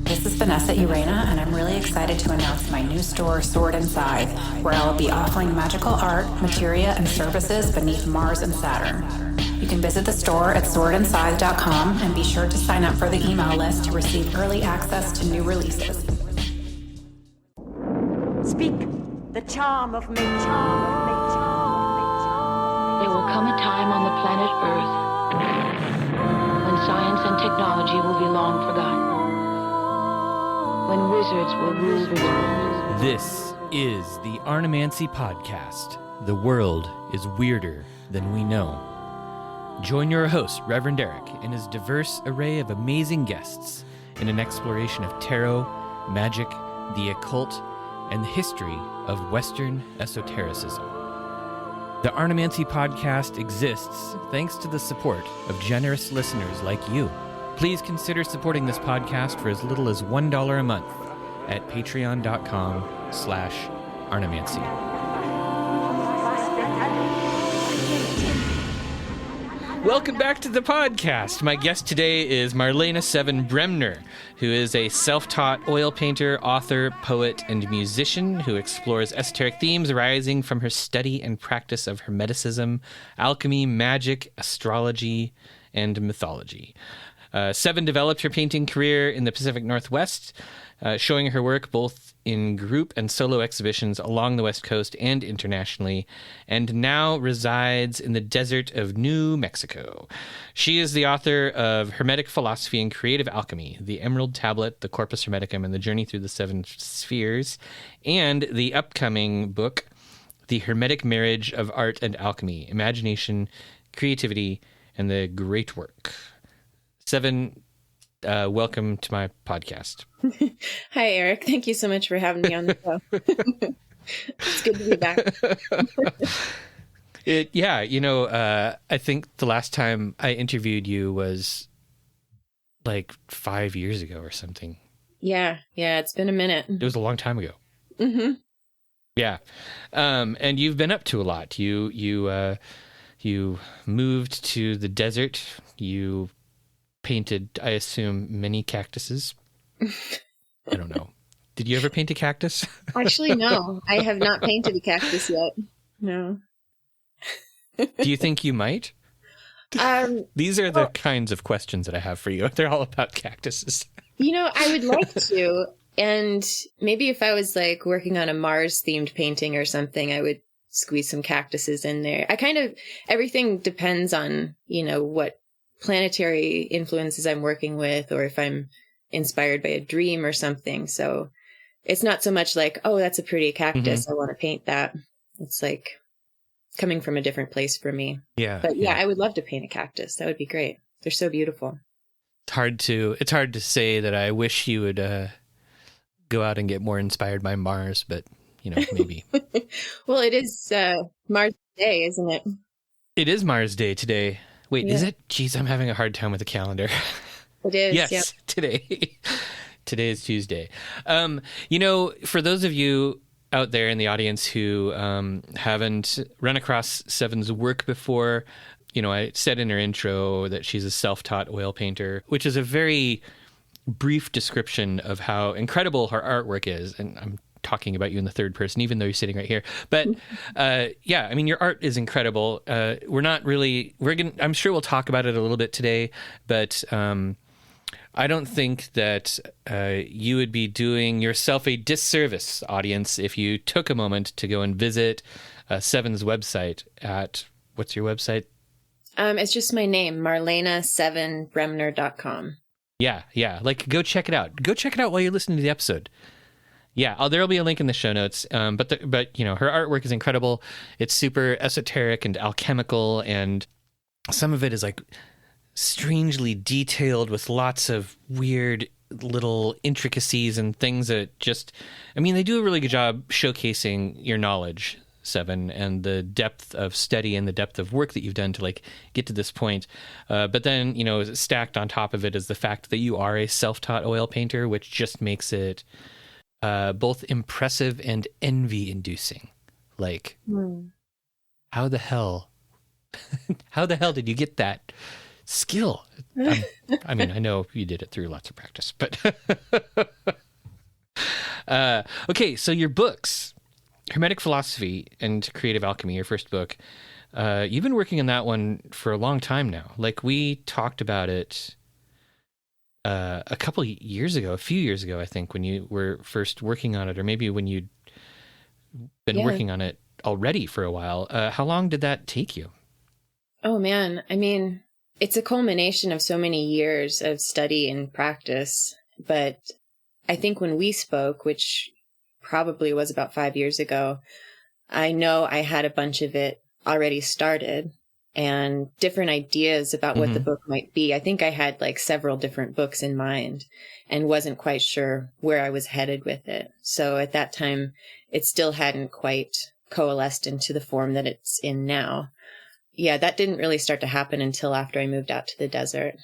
This is Vanessa Irena, and I'm really excited to announce my new store, Sword and Scythe, where I will be offering magical art, materia, and services beneath Mars and Saturn. You can visit the store at swordandscythe.com and be sure to sign up for the email list to receive early access to new releases. Speak the charm of nature. There will come a time on the planet Earth when science and technology will be long forgotten. When wizards will rule the world. This is the Arnemancy Podcast. The world is weirder than we know. Join your host, Reverend Eric, and his diverse array of amazing guests in an exploration of tarot, magic, the occult, and the history of Western esotericism. The Arnemancy Podcast exists thanks to the support of generous listeners like you. Please consider supporting this podcast for as little as $1 a month at patreon.com/Arnemancy. Welcome back to the podcast. My guest today is Marlene Seven Bremner, who is a self-taught oil painter, author, poet, and musician who explores esoteric themes arising from her study and practice of Hermeticism, alchemy, magic, astrology, and mythology. Seven developed her painting career in the Pacific Northwest, showing her work both in group and solo exhibitions along the West Coast and internationally, and now resides in the desert of New Mexico. She is the author of Hermetic Philosophy and Creative Alchemy, The Emerald Tablet, The Corpus Hermeticum, and The Journey Through the Seven Spheres, and the upcoming book, The Hermetic Marriage of Art and Alchemy, Imagination, Creativity, and the Great Work. Seven, welcome to my podcast. Hi, Eric. Thank you so much for having me on the show. It's good to be back. I think the last time I interviewed you was like 5 years ago or something. Yeah, it's been a minute. It was a long time ago. Mm-hmm. Yeah. And you've been up to a lot. You moved to the desert. You painted, I assume, many cactuses. I don't know. Did you ever paint a cactus? Actually, no. I have not painted a cactus yet. No. Do you think you might? These are the kinds of questions that I have for you. They're all about cactuses. I would like to. And maybe if I was like working on a Mars-themed painting or something, I would squeeze some cactuses in there. Everything depends on, what planetary influences I'm working with, or if I'm inspired by a dream or something. So it's not so much like, oh, that's a pretty cactus, I want to paint that. It's like coming from a different place for me. Yeah. But I would love to paint a cactus. That would be great. They're so beautiful. It's hard to say that I wish you would go out and get more inspired by Mars, but maybe. Well, it is Mars Day, isn't it? It is Mars Day today. Wait, is it? Jeez, I'm having a hard time with the calendar. It is. Yes, yep. Today. Today is Tuesday. For those of you out there in the audience who haven't run across Seven's work before, I said in her intro that she's a self-taught oil painter, which is a very brief description of how incredible her artwork is. And I'm talking about you in the third person, even though you're sitting right here. But your art is incredible. I'm sure we'll talk about it a little bit today, but I don't think that you would be doing yourself a disservice, audience, if you took a moment to go and visit Seven's website at, what's your website? It's just my name, Marlene7Bremner.com. Yeah. Go check it out. Go check it out while you're listening to the episode. Yeah, there'll be a link in the show notes. But her artwork is incredible. It's super esoteric and alchemical, and some of it is like strangely detailed with lots of weird little intricacies and things that they do a really good job showcasing your knowledge, Seven, and the depth of study and the depth of work that you've done to get to this point. But then, stacked on top of it is the fact that you are a self-taught oil painter, which just makes it both impressive and envy-inducing. How the hell did you get that skill. I mean, I know you did it through lots of practice, but okay. So your books, Hermetic Philosophy and Creative Alchemy, your first book, you've been working on that one for a long time now. Like we talked about it a few years ago, I think, when you were first working on it, or maybe when you'd been working on it already for a while. How long did that take you? Oh man, I mean, it's a culmination of so many years of study and practice. But I think when we spoke, which probably was about 5 years ago, I know I had a bunch of it already started and different ideas about what the book might be. I think I had like several different books in mind and wasn't quite sure where I was headed with it. So at that time, it still hadn't quite coalesced into the form that it's in now. Yeah, that didn't really start to happen until after I moved out to the desert.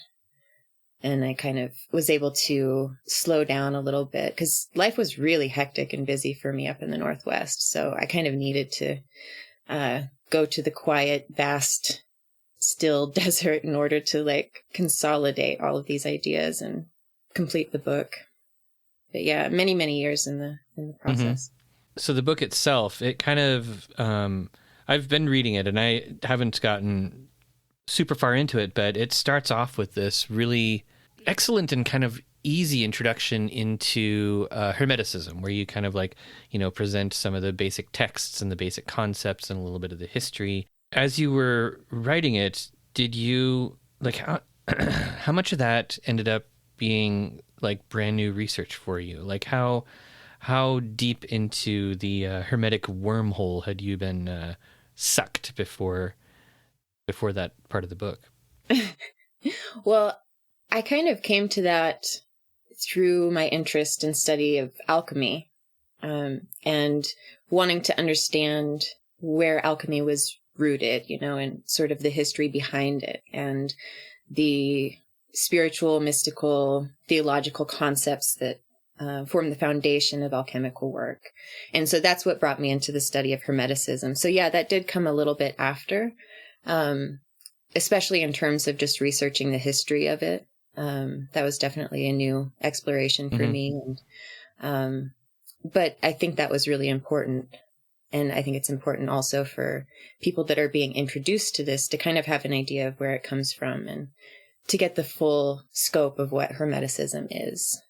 And I kind of was able to slow down a little bit because life was really hectic and busy for me up in the Northwest. So I kind of needed to go to the quiet, vast, still desert in order to like consolidate all of these ideas and complete the book. But yeah, many, many years in the process. So the book itself, it kind of, I've been reading it and I haven't gotten super far into it, but it starts off with this really excellent and kind of easy introduction into Hermeticism, where you kind of like, present some of the basic texts and the basic concepts and a little bit of the history. As you were writing it, did you like how much of that ended up being like brand new research for you? Like how deep into the Hermetic wormhole had you been sucked before that part of the book? Well, I kind of came to that through my interest in study of alchemy, and wanting to understand where alchemy was rooted, and sort of the history behind it and the spiritual, mystical, theological concepts that form the foundation of alchemical work. And so that's what brought me into the study of Hermeticism. So yeah, that did come a little bit after, especially in terms of just researching the history of it. That was definitely a new exploration for me. And, but I think that was really important. And I think it's important also for people that are being introduced to this to kind of have an idea of where it comes from and to get the full scope of what Hermeticism is,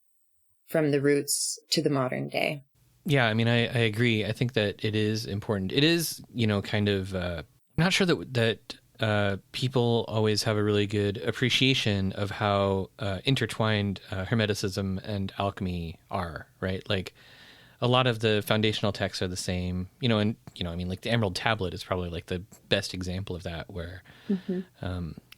from the roots to the modern day. Yeah, I mean, I agree. I think that it is important. It is, kind of, I'm not sure that people always have a really good appreciation of how intertwined Hermeticism and alchemy are, right? Like a lot of the foundational texts are the same, and, I mean, like the Emerald Tablet is probably like the best example of that, where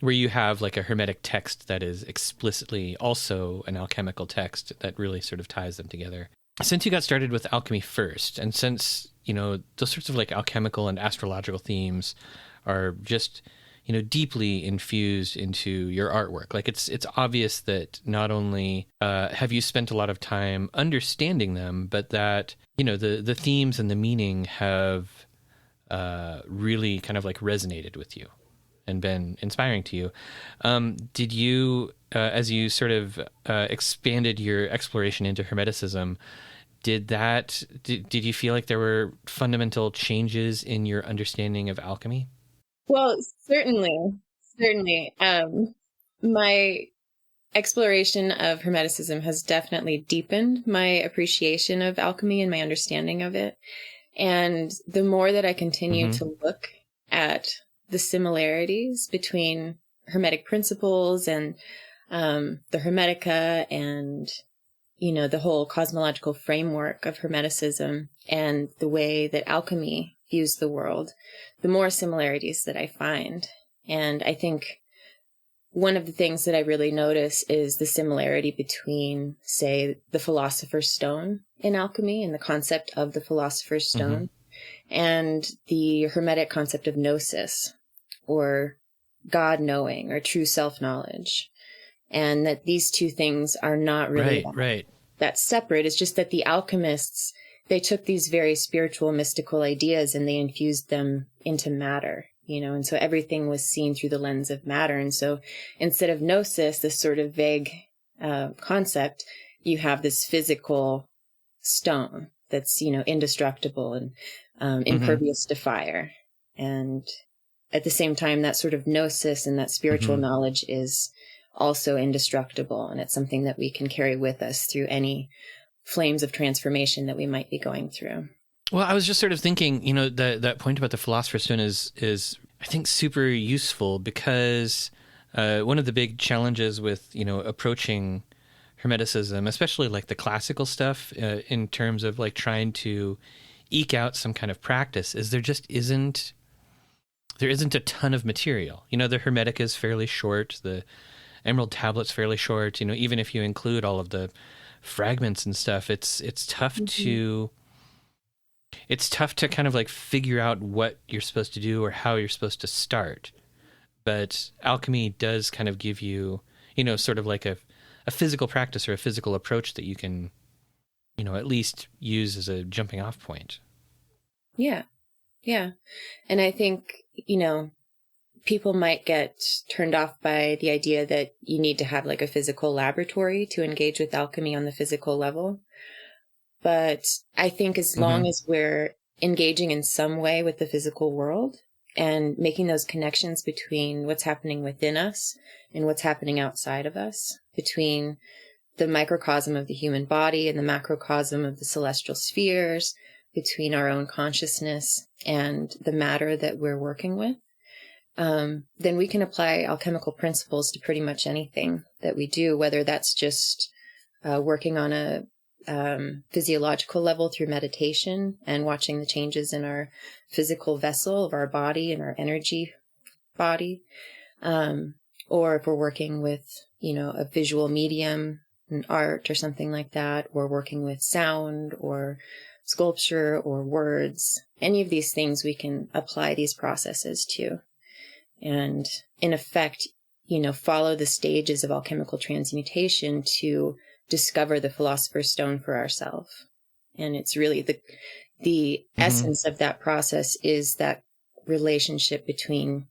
you have like a Hermetic text that is explicitly also an alchemical text that really sort of ties them together. Since you got started with alchemy first, and since, those sorts of like alchemical and astrological themes are just, deeply infused into your artwork. Like it's obvious that not only have you spent a lot of time understanding them, but that, the themes and the meaning have really kind of like resonated with you and been inspiring to you. Did you, as you sort of expanded your exploration into Hermeticism, did you feel like there were fundamental changes in your understanding of alchemy? Well, certainly. My exploration of Hermeticism has definitely deepened my appreciation of alchemy and my understanding of it. And the more that I continue to look at the similarities between Hermetic principles and the Hermetica and, the whole cosmological framework of Hermeticism and the way that alchemy views the world, the more similarities that I find. And I think one of the things that I really notice is the similarity between, say, the Philosopher's Stone in alchemy and the concept of the Philosopher's Stone and the Hermetic concept of gnosis, or God knowing, or true self-knowledge. And that these two things are not really that separate. It's just that the alchemists, they took these very spiritual, mystical ideas and they infused them into matter, and so everything was seen through the lens of matter. And so instead of gnosis, this sort of vague concept, you have this physical stone that's, indestructible and impervious to fire. And at the same time, that sort of gnosis and that spiritual knowledge is also indestructible. And it's something that we can carry with us through any flames of transformation that we might be going through. Well, I was just sort of thinking, that point about the Philosopher's Stone is I think super useful, because one of the big challenges with, approaching Hermeticism, especially like the classical stuff, in terms of like trying to eke out some kind of practice, is there isn't a ton of material. The Hermetic is fairly short, the Emerald Tablet's fairly short. Even if you include all of the fragments and stuff, it's tough to kind of like figure out what you're supposed to do or how you're supposed to start. But alchemy does kind of give you, sort of like a physical practice or a physical approach that you can, at least use as a jumping off point. Yeah. Yeah. And I think, people might get turned off by the idea that you need to have like a physical laboratory to engage with alchemy on the physical level. But I think as long as we're engaging in some way with the physical world and making those connections between what's happening within us and what's happening outside of us, between the microcosm of the human body and the macrocosm of the celestial spheres, between our own consciousness and the matter that we're working with, then we can apply alchemical principles to pretty much anything that we do, whether that's just working on a physiological level through meditation and watching the changes in our physical vessel of our body and our energy body, or if we're working with, a visual medium, an art or something like that, or working with sound or sculpture or words. Any of these things we can apply these processes to. And in effect, follow the stages of alchemical transmutation to discover the Philosopher's Stone for ourselves. And it's really the essence of that process is that relationship between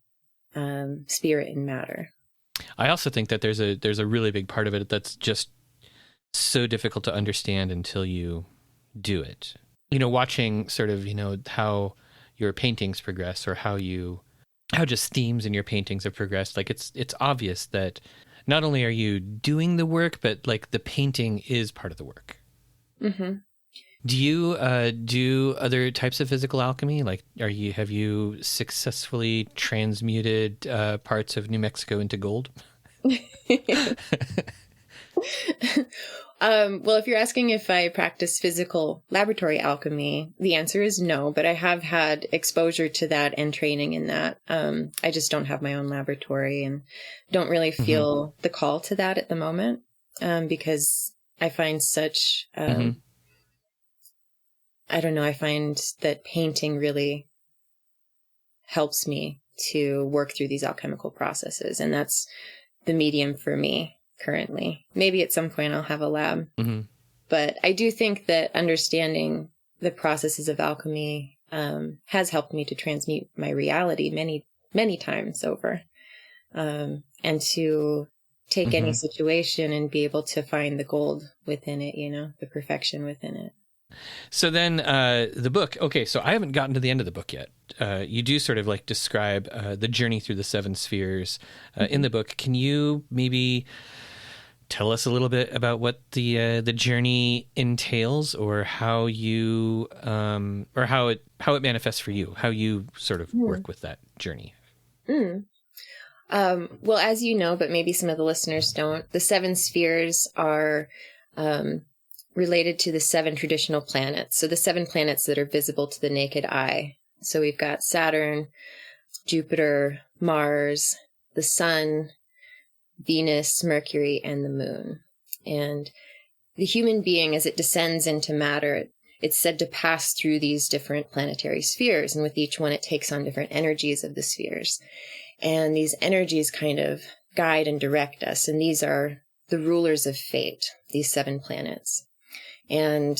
spirit and matter. I also think that there's a really big part of it that's just so difficult to understand until you do it. Watching sort of, how your paintings progress, or how just themes in your paintings have progressed. Like it's obvious that not only are you doing the work, but like the painting is part of the work. Mm-hmm. Do you do other types of physical alchemy? Like, have you successfully transmuted parts of New Mexico into gold? Well, if you're asking if I practice physical laboratory alchemy, the answer is no, but I have had exposure to that and training in that. I just don't have my own laboratory and don't really feel the call to that at the moment, because I find such, I don't know, I find that painting really helps me to work through these alchemical processes, and that's the medium for me currently. Maybe at some point I'll have a lab. But I do think that understanding the processes of alchemy has helped me to transmute my reality many, many times over, and to take any situation and be able to find the gold within it, the perfection within it. So then the book, okay, so I haven't gotten to the end of the book yet. You do sort of like describe the journey through the seven spheres in the book. Can you maybe tell us a little bit about what the journey entails, or how you or how it manifests for you, how you sort of work with that journey? Well, as you know, but maybe some of the listeners don't, the seven spheres are related to the seven traditional planets. So the seven planets that are visible to the naked eye. So we've got Saturn, Jupiter, Mars, the Sun, Venus, Mercury, and the Moon. And the human being, as it descends into matter, it's said to pass through these different planetary spheres. And with each one, it takes on different energies of the spheres. And these energies kind of guide and direct us. And these are the rulers of fate, these seven planets. And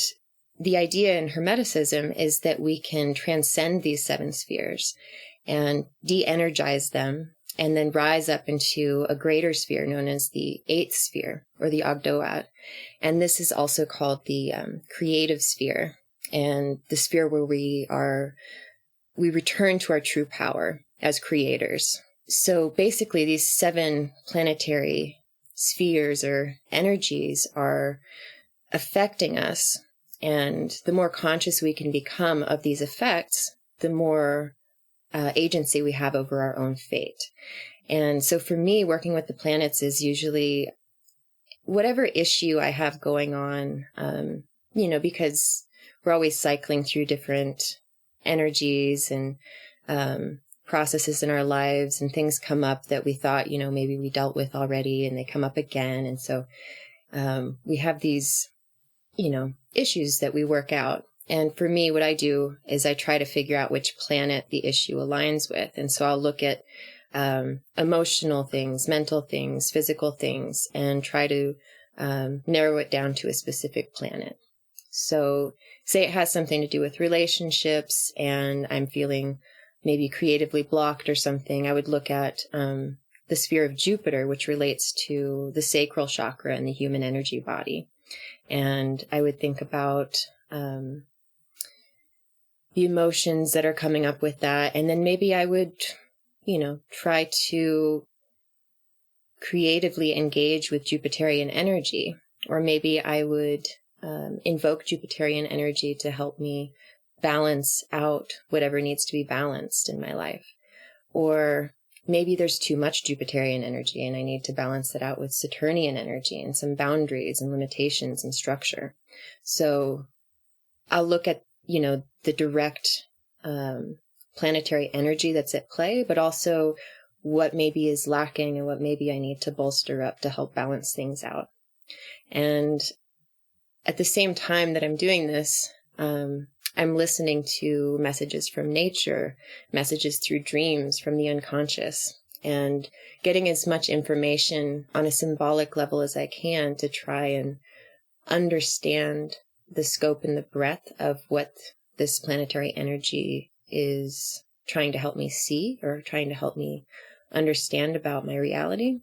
the idea in Hermeticism is that we can transcend these seven spheres and de-energize them, and then rise up into a greater sphere known as the eighth sphere, or the Ogdoad. And this is also called the creative sphere, and the sphere where we return to our true power as creators. So basically, these 7 planetary spheres or energies are affecting us. And the more conscious we can become of these effects, the more agency we have over our own fate. And so for me, working with the planets is usually whatever issue I have going on, because we're always cycling through different energies and processes in our lives, and things come up that we thought, maybe we dealt with already, and they come up again. And so we have these, issues that we work out. And for me, what I do is I try to figure out which planet the issue aligns with. And so I'll look at emotional things, mental things, physical things, and try to narrow it down to a specific planet. So say it has something to do with relationships and I'm feeling maybe creatively blocked or something, I would look at the sphere of Jupiter, which relates to the sacral chakra and the human energy body. And I would think about the emotions that are coming up with that. And then maybe I would, try to creatively engage with Jupiterian energy. Or maybe I would invoke Jupiterian energy to help me balance out whatever needs to be balanced in my life. Or maybe there's too much Jupiterian energy and I need to balance it out with Saturnian energy and some boundaries and limitations and structure. So I'll look at, the direct planetary energy that's at play, but also what maybe is lacking and what maybe I need to bolster up to help balance things out. And at the same time that I'm doing this, I'm listening to messages from nature, messages through dreams from the unconscious, and getting as much information on a symbolic level as I can to try and understand the scope and the breadth of what this planetary energy is trying to help me see or trying to help me understand about my reality.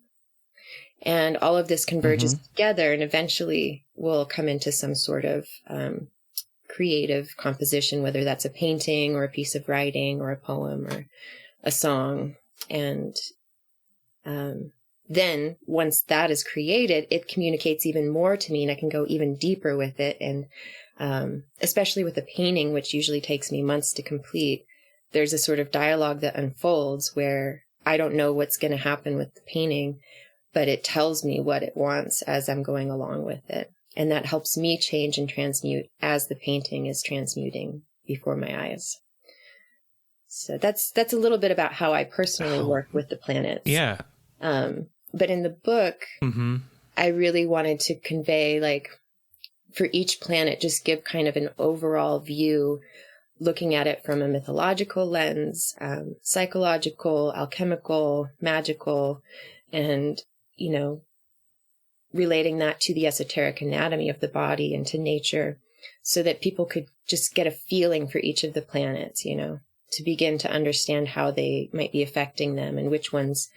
And all of this converges together and eventually will come into some sort of creative composition, whether that's a painting or a piece of writing or a poem or a song. And then once that is created, it communicates even more to me and I can go even deeper with it. And especially with a painting, which usually takes me months to complete, there's a sort of dialogue that unfolds where I don't know what's going to happen with the painting, but it tells me what it wants as I'm going along with it. And that helps me change and transmute as the painting is transmuting before my eyes. So that's a little bit about how I personally work with the planets. Yeah. But in the book, I really wanted to convey, for each planet, just give kind of an overall view, looking at it from a mythological lens, psychological, alchemical, magical, and, relating that to the esoteric anatomy of the body and to nature so that people could just get a feeling for each of the planets, to begin to understand how they might be affecting them and which ones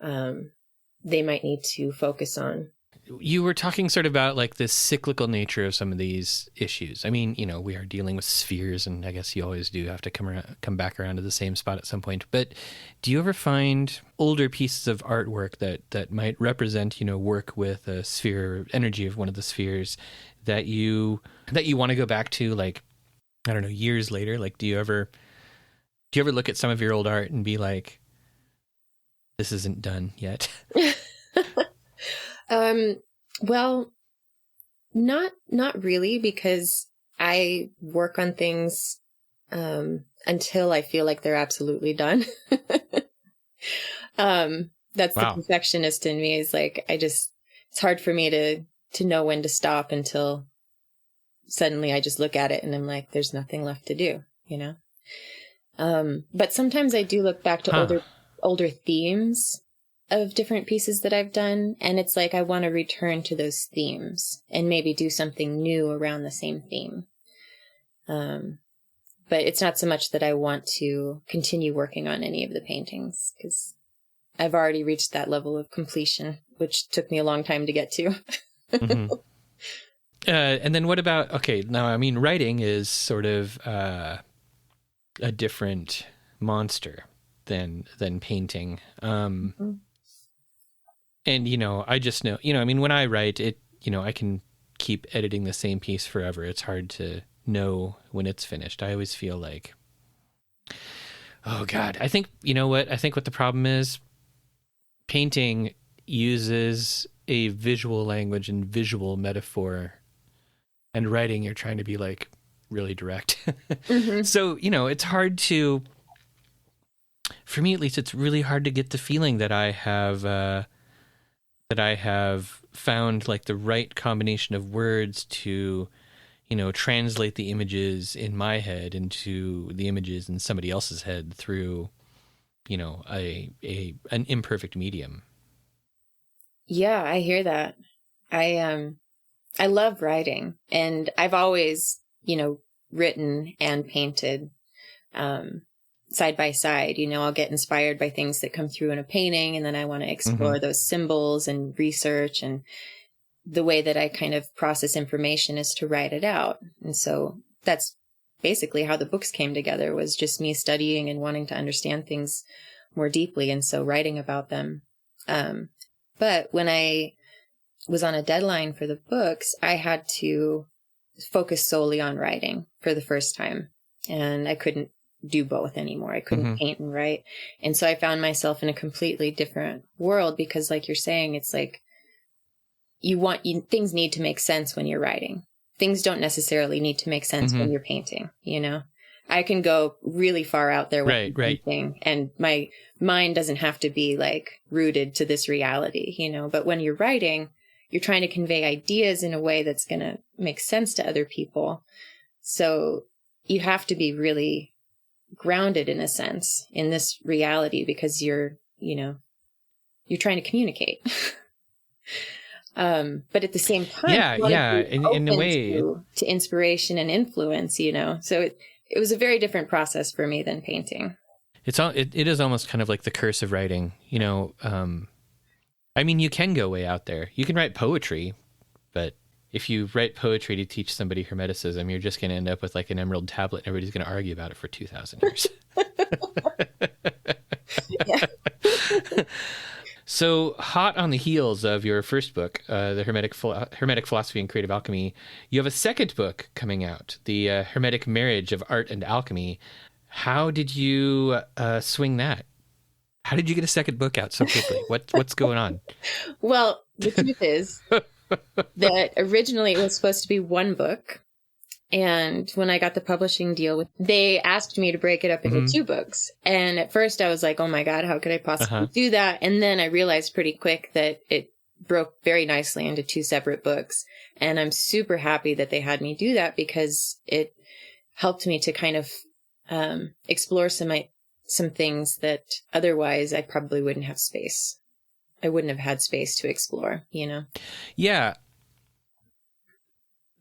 they might need to focus on. You were talking sort of about this cyclical nature of some of these issues. I mean, we are dealing with spheres, and I guess you always do have to come back around to the same spot at some point. But do you ever find older pieces of artwork that might represent, work with a sphere, energy of one of the spheres that you want to go back to, I don't know, years later? Do you ever look at some of your old art and be like, this isn't done yet? Well, not really, because I work on things, until I feel like they're absolutely done. That's the perfectionist in me, is it's hard for me to know when to stop until suddenly I just look at it and I'm like, there's nothing left to do, But sometimes I do look back to older themes of different pieces that I've done. And it's I want to return to those themes and maybe do something new around the same theme. But it's not so much that I want to continue working on any of the paintings, because I've already reached that level of completion, which took me a long time to get to. Mm-hmm. And then what about, okay, now, I mean, writing is sort of a different monster than painting. Mm-hmm. And, you know, I just know, you know, I mean, when I write it, you know, I can keep editing the same piece forever. It's hard to know when it's finished. I always feel like, oh God, I think, you know what? I think what the problem is, painting uses a visual language and visual metaphor, and writing, you're trying to be like really direct. Mm-hmm. So, you know, it's hard to, for me at least, it's really hard to get the feeling that I have found like the right combination of words to, you know, translate the images in my head into the images in somebody else's head through, you know, an imperfect medium. Yeah, I hear that. I love writing, and I've always, you know, written and painted side by side. You know, I'll get inspired by things that come through in a painting, and then I want to explore Mm-hmm. those symbols and research. And the way that I kind of process information is to write it out. And so that's basically how the books came together, was just me studying and wanting to understand things more deeply, and so writing about them. But when I was on a deadline for the books, I had to focus solely on writing for the first time. And I couldn't do both anymore. I couldn't Mm-hmm. paint and write. And so I found myself in a completely different world, because like you're saying, it's like things need to make sense when you're writing. Things don't necessarily need to make sense Mm-hmm. when you're painting, you know? I can go really far out there when I'm painting, and my mind doesn't have to be like rooted to this reality, you know? But when you're writing, you're trying to convey ideas in a way that's going to make sense to other people. So you have to be really grounded, in a sense, in this reality, because you're trying to communicate. But at the same time, in a way, to inspiration and influence, you know. So it was a very different process for me than painting. it is almost kind of like the curse of writing, you know. I mean, you can go way out there. You can write poetry, but if you write poetry to teach somebody Hermeticism, you're just going to end up with like an emerald tablet, and everybody's going to argue about it for 2,000 years. Yeah. So, hot on the heels of your first book, the Hermetic Philosophy and Creative Alchemy, you have a second book coming out, the Hermetic Marriage of Art and Alchemy. How did you swing that? How did you get a second book out so quickly? What's going on? Well, the truth is that originally it was supposed to be one book. And when I got the publishing deal, they asked me to break it up into two books. And at first I was like, oh my God, how could I possibly do that? And then I realized pretty quick that it broke very nicely into two separate books. And I'm super happy that they had me do that, because it helped me to kind of explore some things that otherwise I probably wouldn't have space. I wouldn't have had space to explore, you know? Yeah.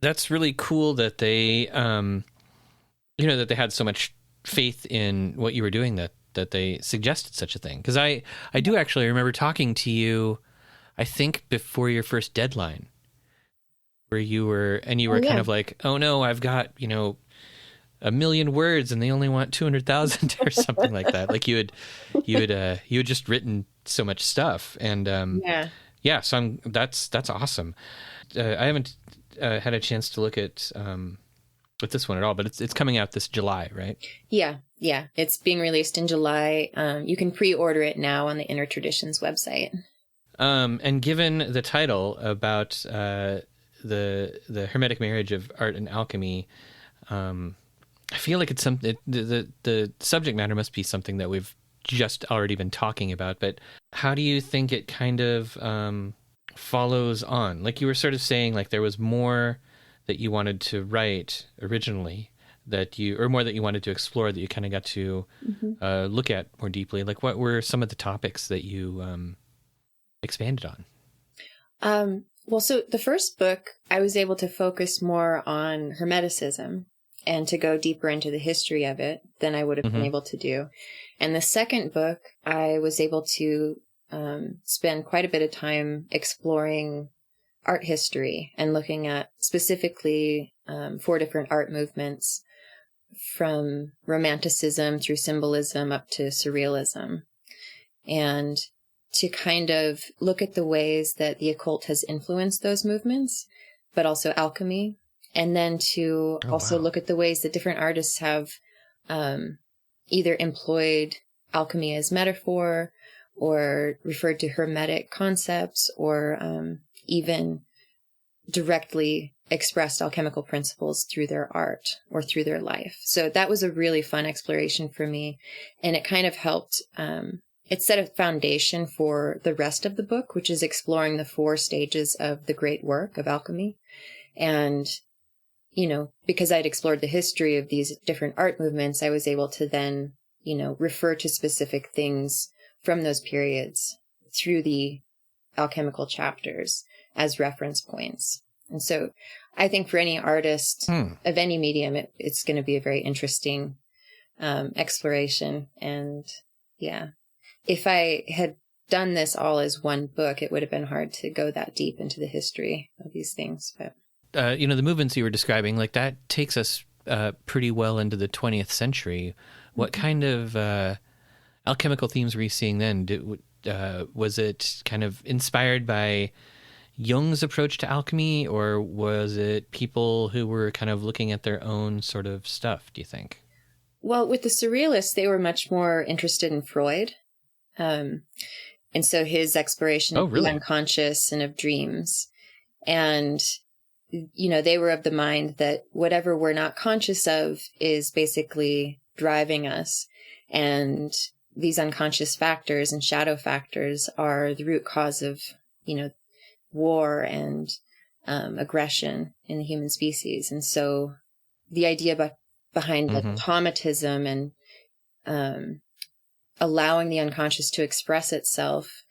That's really cool that they, that they had so much faith in what you were doing that they suggested such a thing. Because I do actually remember talking to you, I think before your first deadline, where you were kind of like, oh no, I've got, 1 million words and they only want 200,000 or something like that. Like you had just written so much stuff, and so that's awesome. I haven't had a chance to look at this one at all, but it's coming out this July, right? Yeah. It's being released in July. You can pre-order it now on the Inner Traditions website. And given the title about the Hermetic Marriage of Art and Alchemy, I feel like it's the subject matter must be something that we've just already been talking about. But how do you think it kind of follows on? Like you were sort of saying, like there was more that you wanted to write originally, more that you wanted to explore, that you kind of got to look at more deeply. Like what were some of the topics that you expanded on? Well, so the first book, I was able to focus more on Hermeticism and to go deeper into the history of it than I would have been able to do. And the second book, I was able to spend quite a bit of time exploring art history and looking at specifically 4 different art movements, from Romanticism through Symbolism up to Surrealism, and to kind of look at the ways that the occult has influenced those movements, but also alchemy, and then to look at the ways that different artists have either employed alchemy as metaphor or referred to Hermetic concepts, or even directly expressed alchemical principles through their art or through their life. So that was a really fun exploration for me. And it kind of helped, it set a foundation for the rest of the book, which is exploring the 4 stages of the great work of alchemy. And, because I'd explored the history of these different art movements, I was able to then, refer to specific things from those periods through the alchemical chapters as reference points. And so I think for any artist of any medium, it's going to be a very interesting exploration. And yeah, if I had done this all as one book, it would have been hard to go that deep into the history of these things. But the movements you were describing, like that takes us pretty well into the 20th century. What kind of alchemical themes were you seeing then? Was it kind of inspired by Jung's approach to alchemy, or was it people who were kind of looking at their own sort of stuff, do you think? Well, with the Surrealists, they were much more interested in Freud. And so his exploration of the unconscious and of dreams. And, they were of the mind that whatever we're not conscious of is basically driving us. And these unconscious factors and shadow factors are the root cause of, war and aggression in the human species. And so the idea behind like automatism and allowing the unconscious to express itself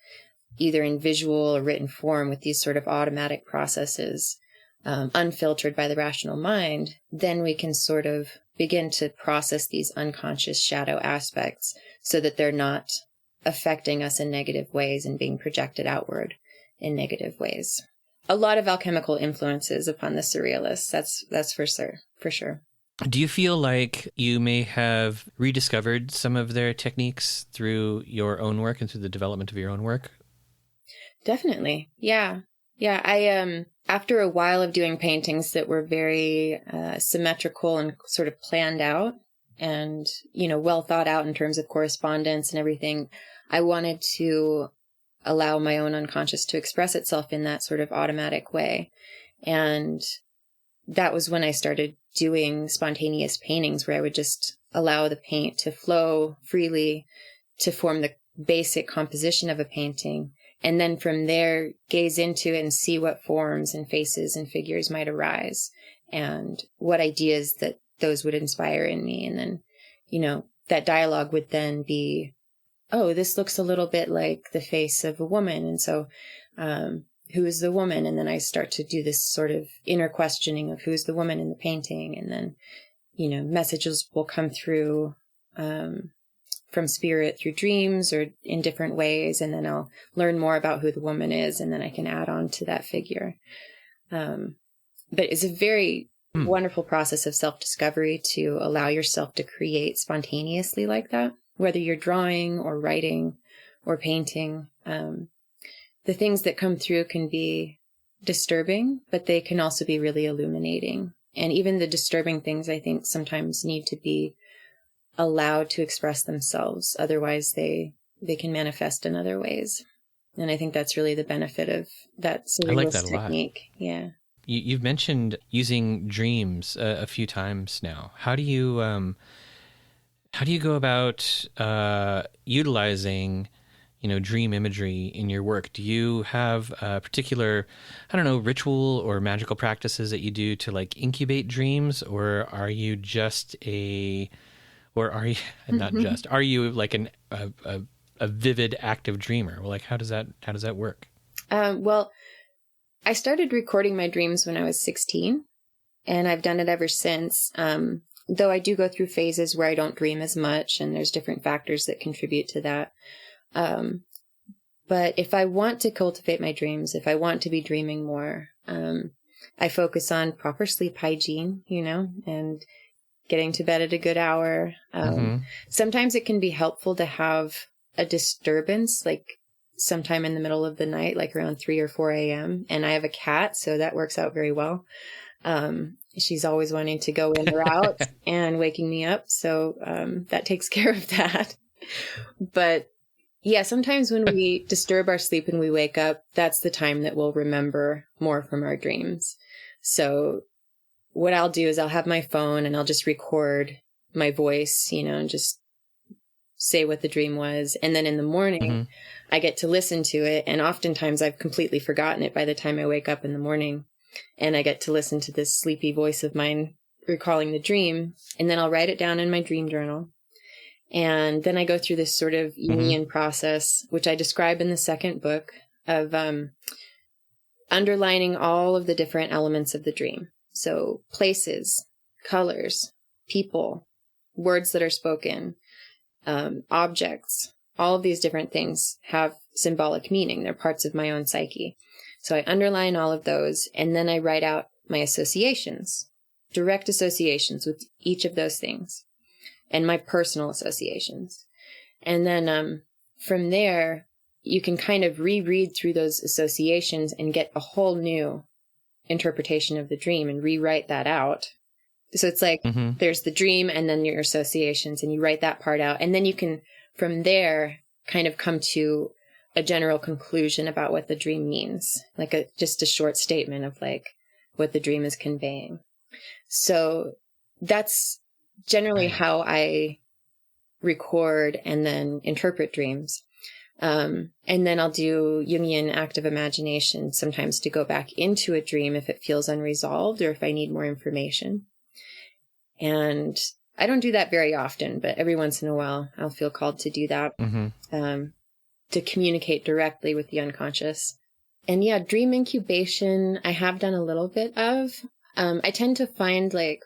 either in visual or written form with these sort of automatic processes, unfiltered by the rational mind, then we can sort of begin to process these unconscious shadow aspects so that they're not affecting us in negative ways and being projected outward in negative ways. A lot of alchemical influences upon the Surrealists. That's for sure. Do you feel like you may have rediscovered some of their techniques through your own work and through the development of your own work? Definitely. Yeah. I after a while of doing paintings that were very symmetrical and sort of planned out and, well thought out in terms of correspondence and everything, I wanted to allow my own unconscious to express itself in that sort of automatic way. And that was when I started doing spontaneous paintings, where I would just allow the paint to flow freely to form the basic composition of a painting. And then from there, gaze into it and see what forms and faces and figures might arise and what ideas that those would inspire in me. And then, that dialogue would then be, oh, this looks a little bit like the face of a woman. And so, who is the woman? And then I start to do this sort of inner questioning of who's the woman in the painting. And then, messages will come through, from spirit through dreams or in different ways. And then I'll learn more about who the woman is. And then I can add on to that figure. But it's a very wonderful process of self-discovery to allow yourself to create spontaneously like that. Whether you're drawing or writing or painting, the things that come through can be disturbing, but they can also be really illuminating. And even the disturbing things, I think, sometimes need to be allowed to express themselves. Otherwise, they can manifest in other ways. And I think that's really the benefit of that surrealist technique. Yeah. You've mentioned using dreams a few times now. How do you go about utilizing, dream imagery in your work? Do you have a particular, ritual or magical practices that you do to like incubate dreams, or are you are you like a vivid active dreamer? Well, like how does that work? Well, I started recording my dreams when I was 16. and I've done it ever since. Though I do go through phases where I don't dream as much, and there's different factors that contribute to that. But if I want to cultivate my dreams, if I want to be dreaming more, I focus on proper sleep hygiene, and getting to bed at a good hour. Sometimes it can be helpful to have a disturbance, like sometime in the middle of the night, like around 3 or 4 a.m. And I have a cat, so that works out very well. She's always wanting to go in or out and waking me up. So that takes care of that. But yeah, sometimes when we disturb our sleep and we wake up, that's the time that we'll remember more from our dreams. So what I'll do is I'll have my phone and I'll just record my voice, and just say what the dream was. And then in the morning, I get to listen to it. And oftentimes I've completely forgotten it by the time I wake up in the morning. And I get to listen to this sleepy voice of mine recalling the dream. And then I'll write it down in my dream journal. And then I go through this sort of Jungian process, which I describe in the second book, of underlining all of the different elements of the dream. So places, colors, people, words that are spoken, objects, all of these different things have symbolic meaning. They're parts of my own psyche. So I underline all of those, and then I write out my associations, direct associations with each of those things, and my personal associations. And then from there, you can kind of reread through those associations and get a whole new interpretation of the dream and rewrite that out. So it's like there's the dream and then your associations, and you write that part out. And then you can, from there, kind of come to a general conclusion about what the dream means, like just a short statement of like what the dream is conveying. So that's generally how I record and then interpret dreams. And then I'll do Jungian active imagination sometimes to go back into a dream if it feels unresolved or if I need more information. And I don't do that very often, but every once in a while I'll feel called to do that, to communicate directly with the unconscious. And yeah, dream incubation, I have done a little bit of. I tend to find like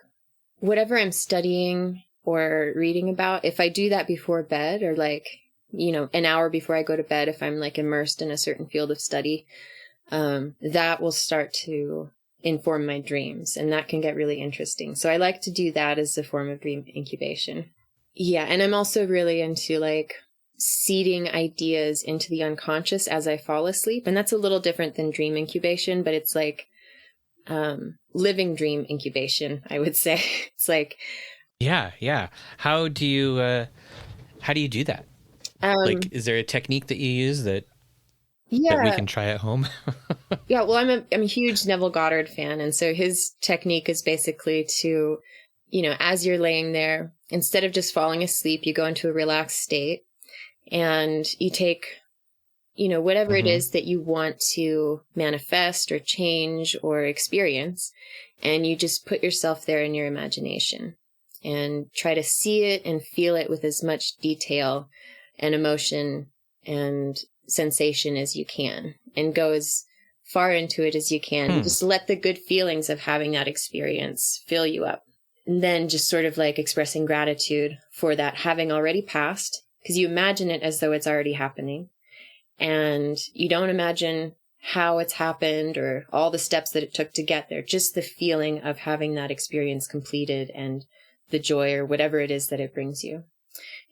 whatever I'm studying or reading about, if I do that before bed or like, an hour before I go to bed, if I'm like immersed in a certain field of study, that will start to inform my dreams, and that can get really interesting. So I like to do that as a form of dream incubation. Yeah, and I'm also really into like seeding ideas into the unconscious as I fall asleep, and that's a little different than dream incubation, but it's like living dream incubation, I would say. It's like yeah. How do you do that? Like, is there a technique that you use that we can try at home? Yeah, well, I'm a huge Neville Goddard fan, and so his technique is basically to, as you're laying there, instead of just falling asleep, you go into a relaxed state, and you take, whatever it is that you want to manifest or change or experience, and you just put yourself there in your imagination and try to see it and feel it with as much detail and emotion and sensation as you can, and go as far into it as you can. Just let the good feelings of having that experience fill you up. And then just sort of like expressing gratitude for that having already passed, because you imagine it as though it's already happening. And you don't imagine how it's happened or all the steps that it took to get there, just the feeling of having that experience completed and the joy or whatever it is that it brings you.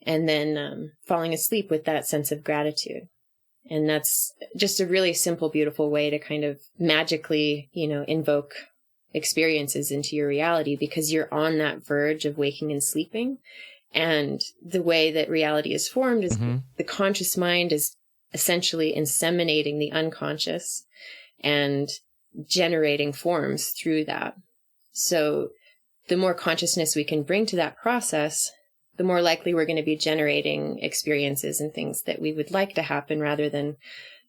And then falling asleep with that sense of gratitude. And that's just a really simple, beautiful way to kind of magically, invoke experiences into your reality, because you're on that verge of waking and sleeping. And the way that reality is formed is the conscious mind is essentially inseminating the unconscious and generating forms through that. So the more consciousness we can bring to that process, the more likely we're going to be generating experiences and things that we would like to happen, rather than,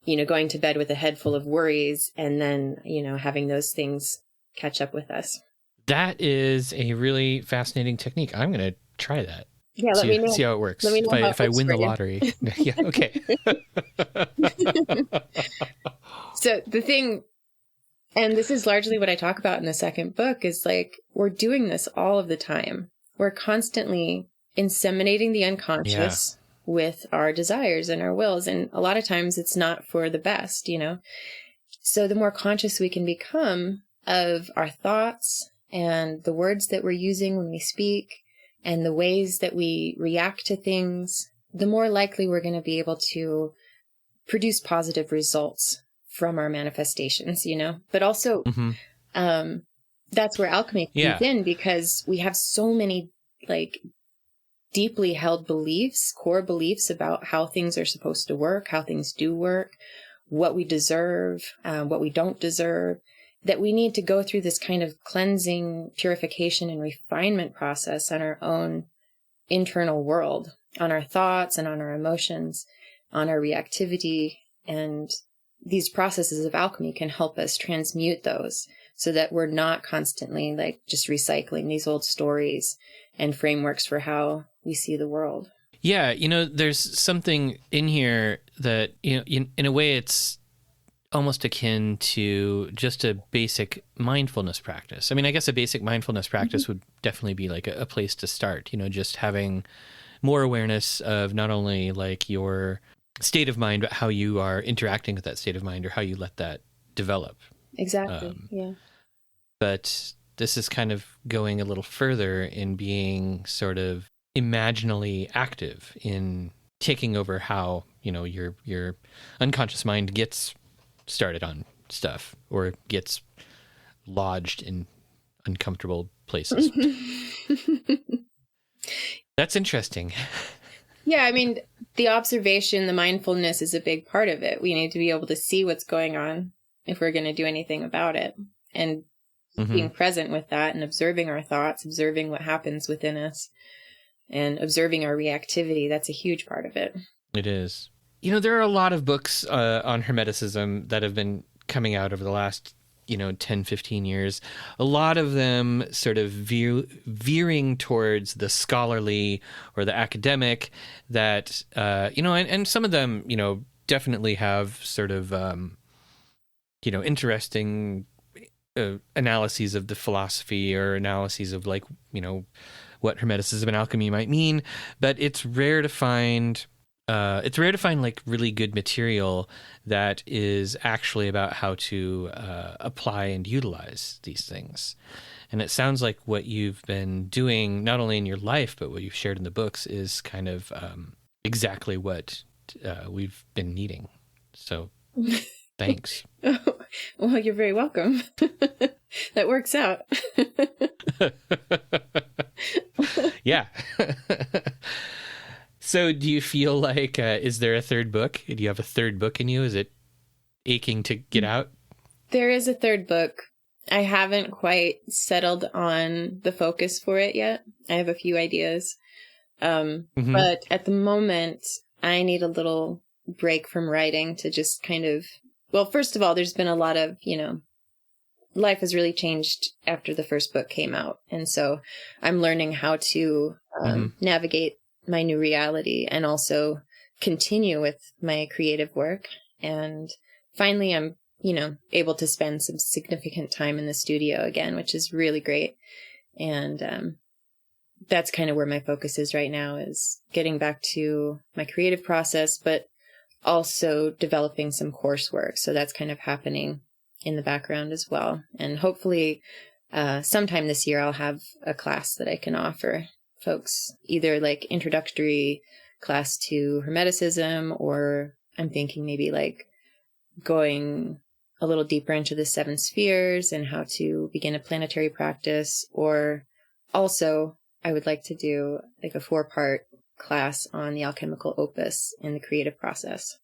going to bed with a head full of worries and then, having those things catch up with us. That is a really fascinating technique. I'm going to try that. Yeah, let me know. See how it works. Let me know if I win the lottery. Yeah, okay. So the thing And this is largely what I talk about in the second book is like, we're doing this all of the time. We're constantly inseminating the unconscious with our desires and our wills. And a lot of times it's not for the best, you know? So the more conscious we can become of our thoughts and the words that we're using when we speak and the ways that we react to things, the more likely we're going to be able to produce positive results from our manifestations, you know? But also, that's where alchemy comes in, because we have so many like deeply held beliefs, core beliefs about how things are supposed to work, how things do work, what we deserve, what we don't deserve, that we need to go through this kind of cleansing, purification, and refinement process on our own internal world, on our thoughts and on our emotions, on our reactivity. And these processes of alchemy can help us transmute those so that we're not constantly like just recycling these old stories and frameworks for how we see the world. Yeah, you know, there's something in here that, you know, in a way it's almost akin to just a basic mindfulness practice. I mean, I guess a basic mindfulness practice would definitely be like a place to start, you know, just having more awareness of not only like your state of mind, but how you are interacting with that state of mind or how you let that develop. Exactly. Yeah. But this is kind of going a little further in being sort of imaginally active in taking over how, you know, your unconscious mind gets started on stuff or gets lodged in uncomfortable places. That's interesting. Yeah, I mean, the observation, the mindfulness is a big part of it. We need to be able to see what's going on if we're going to do anything about it. And being present with that and observing our thoughts, observing what happens within us, and observing our reactivity, that's a huge part of it. It is. You know, there are a lot of books on Hermeticism that have been coming out over the last, 10, 15 years. A lot of them sort of veering towards the scholarly or the academic that, and some of them, definitely have sort of, interesting analyses of the philosophy or analyses of like, what Hermeticism and alchemy might mean, but it's rare to find like really good material that is actually about how to apply and utilize these things. And it sounds like what you've been doing, not only in your life, but what you've shared in the books is kind of exactly what we've been needing. So thanks. Well, you're very welcome. That works out. Yeah. So do you feel like, is there a third book? Do you have a third book in you? Is it aching to get out? There is a third book. I haven't quite settled on the focus for it yet. I have a few ideas. But at the moment, I need a little break from writing to just kind of, well, first of all, there's been a lot of, life has really changed after the first book came out. And so I'm learning how to navigate my new reality and also continue with my creative work. And finally, I'm, able to spend some significant time in the studio again, which is really great. And that's kind of where my focus is right now, is getting back to my creative process, but also developing some coursework. So that's kind of happening in the background as well. And hopefully sometime this year, I'll have a class that I can offer folks, either like introductory class to Hermeticism, or I'm thinking maybe like going a little deeper into the 7 spheres and how to begin a planetary practice. Or also I would like to do like a 4-part class on the alchemical opus and the creative process.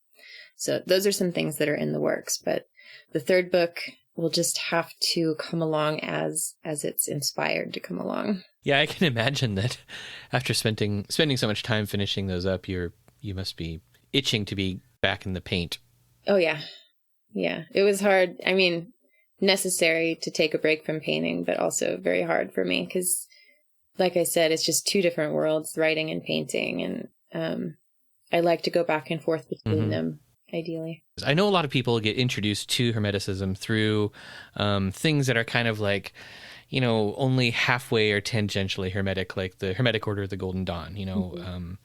So those are some things that are in the works, but the third book will just have to come along as it's inspired to come along. Yeah, I can imagine that after spending so much time finishing those up, you must be itching to be back in the paint. Oh yeah. Yeah. It was hard. I mean, necessary to take a break from painting, but also very hard for me because, like I said, it's just 2 different worlds, writing and painting. And I like to go back and forth between them. ideally. I know a lot of people get introduced to Hermeticism through things that are kind of like, only halfway or tangentially Hermetic, like the Hermetic Order of the Golden Dawn.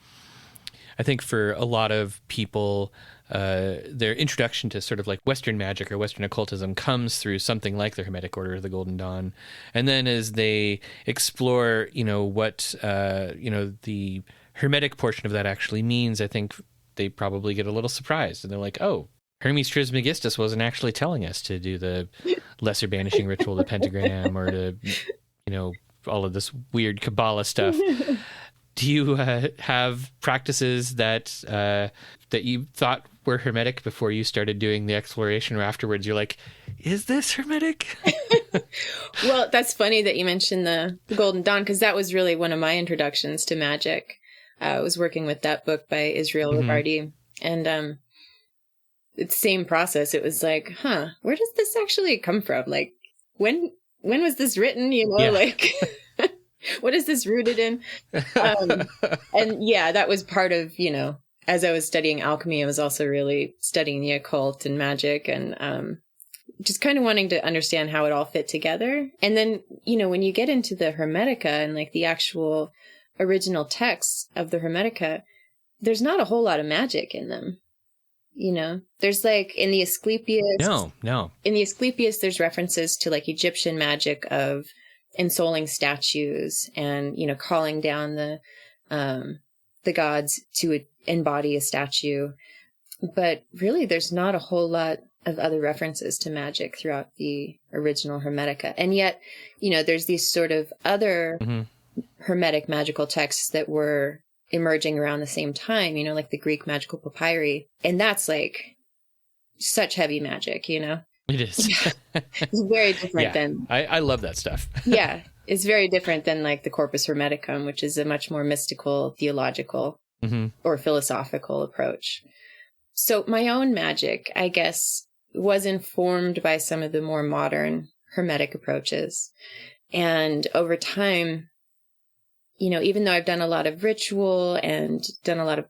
I think for a lot of people, their introduction to sort of like Western magic or Western occultism comes through something like the Hermetic Order of the Golden Dawn. And then as they explore, what, the Hermetic portion of that actually means, I think they probably get a little surprised. And they're like, oh, Hermes Trismegistus wasn't actually telling us to do the lesser banishing ritual, the pentagram, or to, all of this weird Kabbalah stuff. Do you have practices that you thought were Hermetic before you started doing the exploration, or afterwards you're like, is this Hermetic? Well, that's funny that you mentioned the Golden Dawn, because that was really one of my introductions to magic. I was working with that book by Israel Rivardi, and it's the same process. It was like, where does this actually come from? Like, when was this written? Like... What is this rooted in? And yeah, that was part of, as I was studying alchemy, I was also really studying the occult and magic, and just kind of wanting to understand how it all fit together. And then, when you get into the Hermetica and like the actual original texts of the Hermetica, there's not a whole lot of magic in them. There's like in the Asclepius. No. In the Asclepius, there's references to like Egyptian magic of ensouling statues and calling down the gods to embody a statue, but really there's not a whole lot of other references to magic throughout the original Hermetica. And yet there's these sort of other Hermetic magical texts that were emerging around the same time, like the Greek magical papyri, and that's like such heavy magic. It is. It's very different than... I love that stuff. Yeah, it's very different than like the Corpus Hermeticum, which is a much more mystical, theological, or philosophical approach. So my own magic, I guess, was informed by some of the more modern Hermetic approaches. And over time, even though I've done a lot of ritual and done a lot of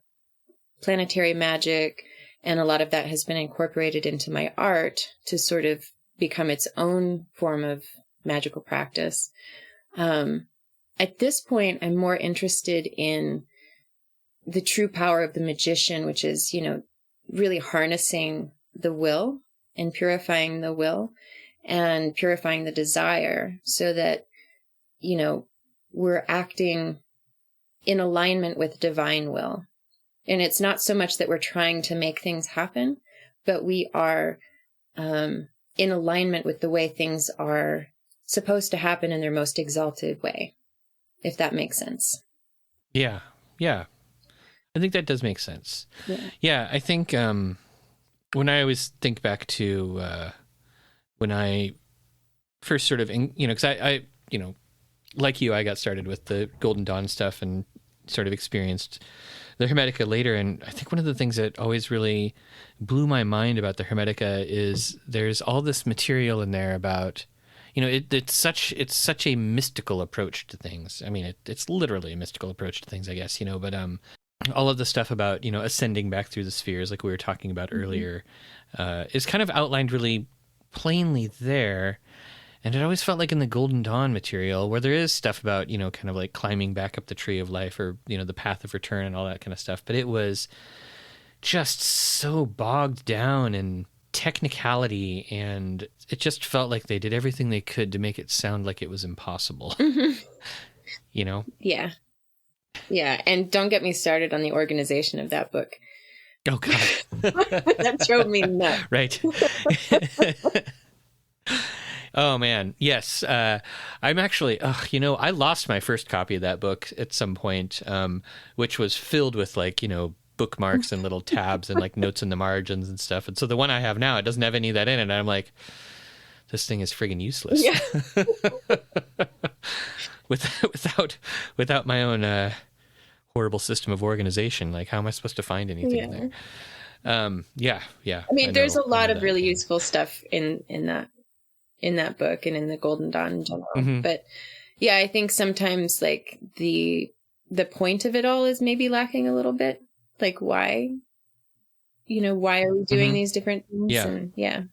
planetary magic, and a lot of that has been incorporated into my art to sort of become its own form of magical practice. At this point, I'm more interested in the true power of the magician, which is, really harnessing the will and purifying the will and purifying the desire so that, we're acting in alignment with divine will. And it's not so much that we're trying to make things happen, but we are in alignment with the way things are supposed to happen in their most exalted way, if that makes sense. Yeah. I think that does make sense. Yeah, I think when I always think back to when I first sort of, because I like you, I got started with the Golden Dawn stuff and sort of experienced the Hermetica later, and I think one of the things that always really blew my mind about the Hermetica is there's all this material in there about, it's such a mystical approach to things. I mean, it's literally a mystical approach to things, I guess, but all of the stuff about, ascending back through the spheres, like we were talking about earlier, is kind of outlined really plainly there. And it always felt like in the Golden Dawn material, where there is stuff about, kind of like climbing back up the tree of life, or, the path of return and all that kind of stuff. But it was just so bogged down in technicality, and it just felt like they did everything they could to make it sound like it was impossible. Yeah. And don't get me started on the organization of that book. Oh, God. That drove me nuts. Right. Oh, man. Yes. I'm actually, I lost my first copy of that book at some point, which was filled with like, bookmarks and little tabs and like notes in the margins and stuff. And so the one I have now, it doesn't have any of that in it. And I'm like, this thing is friggin' useless. Yeah. without my own horrible system of organization. Like, how am I supposed to find anything in there? Yeah. I mean, there's a lot of really useful stuff in that book and in the Golden Dawn in general. But yeah, I think sometimes like the point of it all is maybe lacking a little bit. Like, why why are we doing Mhm. these different things? Yeah. And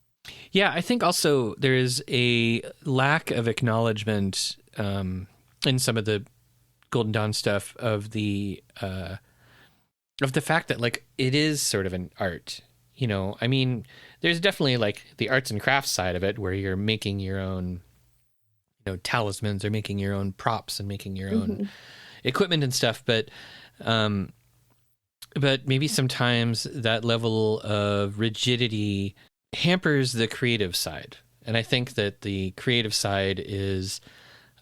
Yeah, I think also there is a lack of acknowledgement in some of the Golden Dawn stuff of the fact that like it is sort of an art. I mean, there's definitely like the arts and crafts side of it where you're making your own, talismans or making your own props and making your own equipment and stuff, but maybe sometimes that level of rigidity hampers the creative side. And I think that the creative side is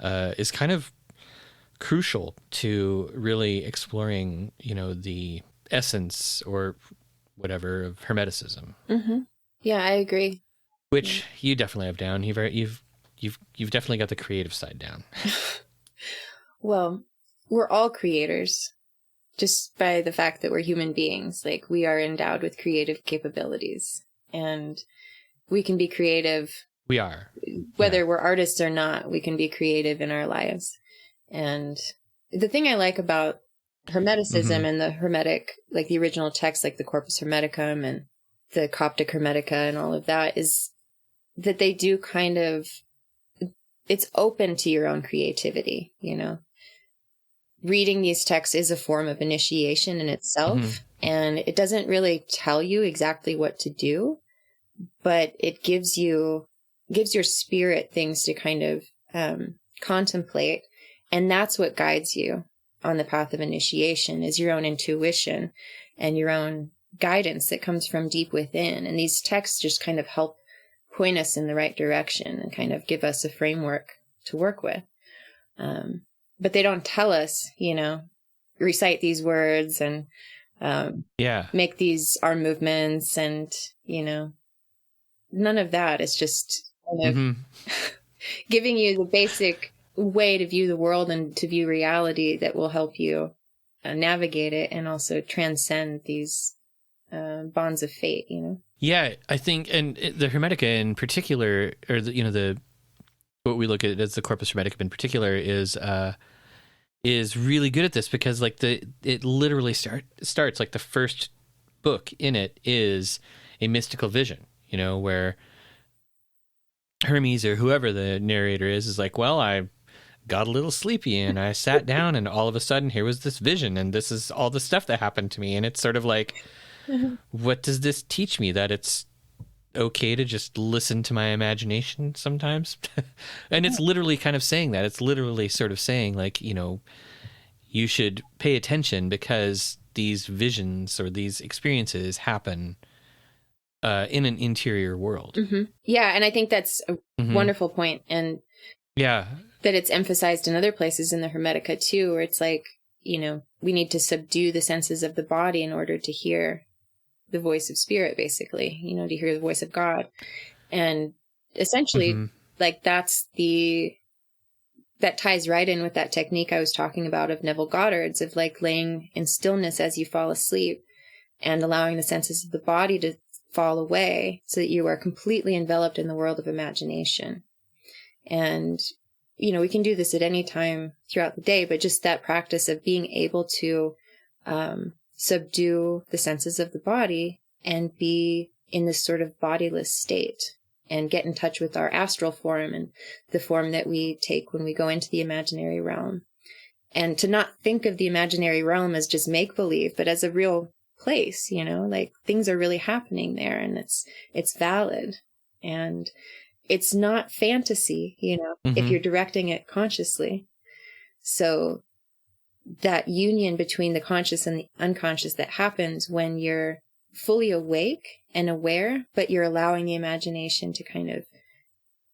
kind of crucial to really exploring, the essence or whatever of Hermeticism. Mm-hmm. Yeah, I agree. Which you definitely have down. You've definitely got the creative side down. Well, we're all creators just by the fact that we're human beings. Like, we are endowed with creative capabilities, and we can be creative. We are. Whether we're artists or not, we can be creative in our lives. And the thing I like about Hermeticism and the Hermetic, like the original text, like the Corpus Hermeticum and the Coptic Hermetica and all of that, is that they do kind of, it's open to your own creativity, Reading these texts is a form of initiation in itself, and it doesn't really tell you exactly what to do, but it gives your spirit things to kind of contemplate, and that's what guides you on the path of initiation, is your own intuition and your own guidance that comes from deep within. And these texts just kind of help point us in the right direction and kind of give us a framework to work with. But they don't tell us, recite these words and make these arm movements and, none of that. It's just kind of giving you the basic way to view the world and to view reality that will help you navigate it and also transcend these bonds of fate, Yeah, I think, and the Hermetica in particular, or the what we look at as the Corpus Hermeticum in particular is really good at this, because like it literally starts like the first book in it is a mystical vision, where Hermes or whoever the narrator is like, well, I got a little sleepy and I sat down and all of a sudden here was this vision and this is all the stuff that happened to me. And it's sort of like, what does this teach me? That it's okay to just listen to my imagination sometimes? And it's literally kind of saying that. It's literally sort of saying like, you should pay attention because these visions or these experiences happen in an interior world. Yeah, and I think that's a wonderful point. And yeah, that it's emphasized in other places in the Hermetica too, where it's like, we need to subdue the senses of the body in order to hear the voice of spirit, basically, to hear the voice of God. And essentially, like that ties right in with that technique I was talking about of Neville Goddard's, of like laying in stillness as you fall asleep and allowing the senses of the body to fall away so that you are completely enveloped in the world of imagination. And, we can do this at any time throughout the day, but just that practice of being able to subdue the senses of the body and be in this sort of bodiless state and get in touch with our astral form and the form that we take when we go into the imaginary realm. And to not think of the imaginary realm as just make-believe, but as a real place, like things are really happening there and it's valid. And it's not fantasy, if you're directing it consciously. So that union between the conscious and the unconscious that happens when you're fully awake and aware, but you're allowing the imagination to kind of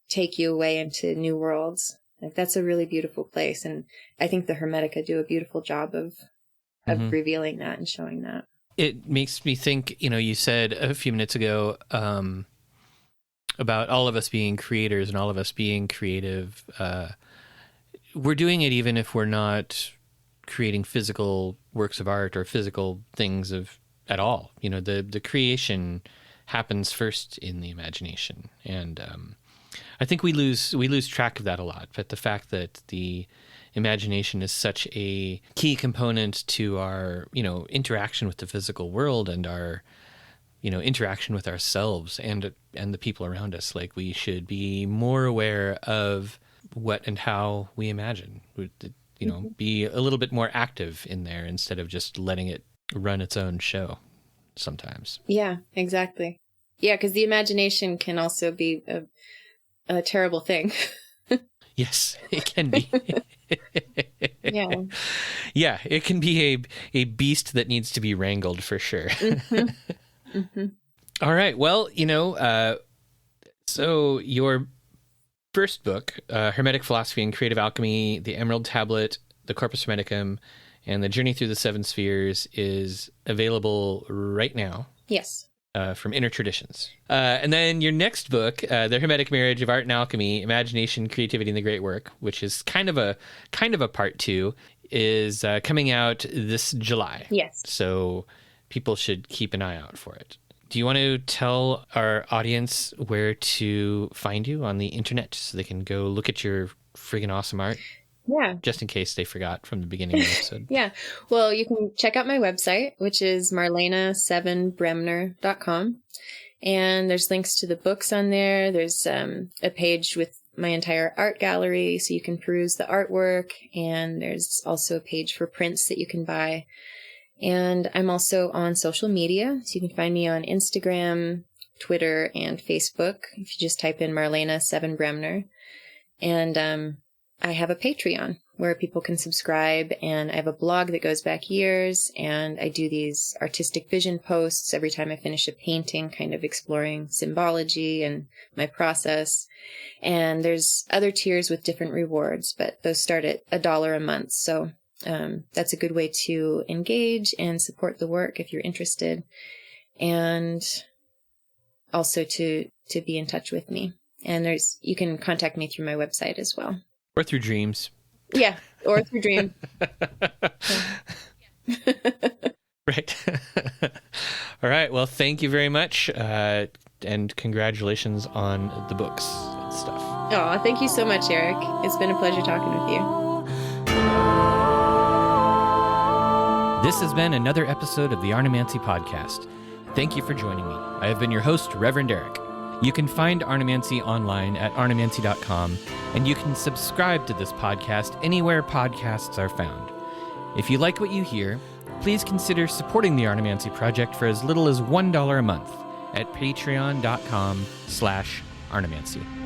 take you away into new worlds. Like, that's a really beautiful place. And I think the Hermetica do a beautiful job of revealing that and showing that. It makes me think, you said a few minutes ago, about all of us being creators and all of us being creative. We're doing it even if we're not creating physical works of art or physical things at all. The creation happens first in the imagination. And I think we lose track of that a lot. But the fact that the imagination is such a key component to our, interaction with the physical world and our interaction with ourselves and the people around us. Like, we should be more aware of what and how we imagine. Be a little bit more active in there instead of just letting it run its own show sometimes. Yeah, exactly. Yeah, because the imagination can also be a terrible thing. Yes, it can be. Yeah. Yeah, it can be a beast that needs to be wrangled for sure. Mm-hmm. Mm-hmm. All right. Well, so your first book, Hermetic Philosophy and Creative Alchemy, The Emerald Tablet, The Corpus Hermeticum, and The Journey Through the Seven Spheres is available right now. Yes. From Inner Traditions. And then your next book, The Hermetic Marriage of Art and Alchemy, Imagination, Creativity, and the Great Work, which is kind of a part 2, is coming out this July. Yes. So people should keep an eye out for it. Do you want to tell our audience where to find you on the internet so they can go look at your friggin' awesome art? Yeah. Just in case they forgot from the beginning of the episode. Yeah. Well, you can check out my website, which is Marlene7Bremner.com. And there's links to the books on there. There's a page with my entire art gallery, so you can peruse the artwork. And there's also a page for prints that you can buy. And I'm also on social media, so you can find me on Instagram, Twitter, and Facebook if you just type in Marlene Seven Bremner. And I have a Patreon where people can subscribe, and I have a blog that goes back years, and I do these artistic vision posts every time I finish a painting, kind of exploring symbology and my process. And there's other tiers with different rewards, but those start at $1 a month. So that's a good way to engage and support the work if you're interested, and also to be in touch with me. And you can contact me through my website as well. Or through dreams. Yeah, or through dream. Right. All right. Well, thank you very much. And congratulations on the books and stuff. Oh, thank you so much, Eric. It's been a pleasure talking with you. This has been another episode of the Arnemancy Podcast. Thank you for joining me. I have been your host, Reverend Eric. You can find Arnemancy online at arnemancy.com, and you can subscribe to this podcast anywhere podcasts are found. If you like what you hear, please consider supporting the Arnemancy Project for as little as $1 a month at patreon.com/Arnemancy.